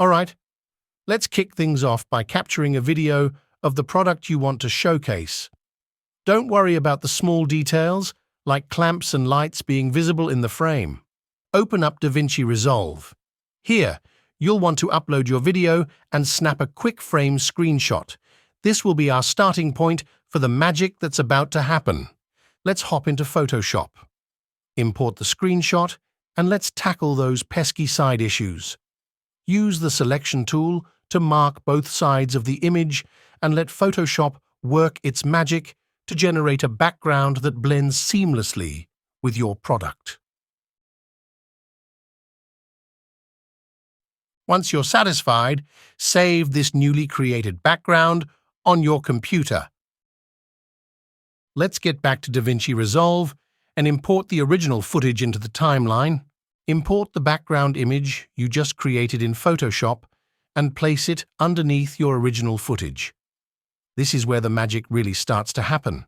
Alright, let's kick things off by capturing a video of the product you want to showcase. Don't worry about the small details, like clamps and lights being visible in the frame. Open up DaVinci Resolve. Here, you'll want to upload your video and snap a quick frame screenshot. This will be our starting point for the magic that's about to happen. Let's hop into Photoshop. Import the screenshot, and let's tackle those pesky side issues. Use the selection tool to mark both sides of the image and let Photoshop work its magic to generate a background that blends seamlessly with your product. Once you're satisfied, save this newly created background on your computer. Let's get back to DaVinci Resolve and import the original footage into the timeline. Import the background image you just created in Photoshop and place it underneath your original footage. This is where the magic really starts to happen.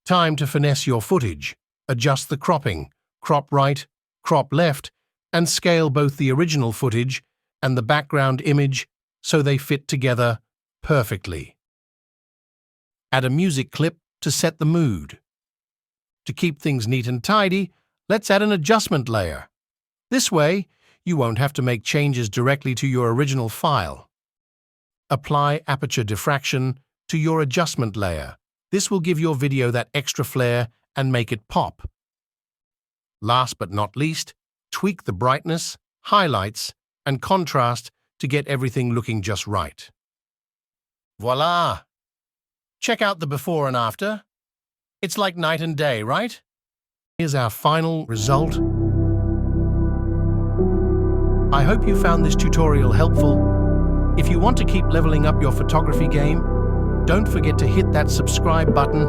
Time to finesse your footage. Adjust the cropping, crop right, crop left, and scale both the original footage and the background image so they fit together perfectly. Add a music clip to set the mood. To keep things neat and tidy, let's add an adjustment layer. This way, you won't have to make changes directly to your original file. Apply aperture diffraction to your adjustment layer. This will give your video that extra flair and make it pop. Last but not least, tweak the brightness, highlights, and contrast to get everything looking just right. Voila! Check out the before and after. It's like night and day, right? Here's our final result. I hope you found this tutorial helpful. If you want to keep leveling up your photography game, don't forget to hit that subscribe button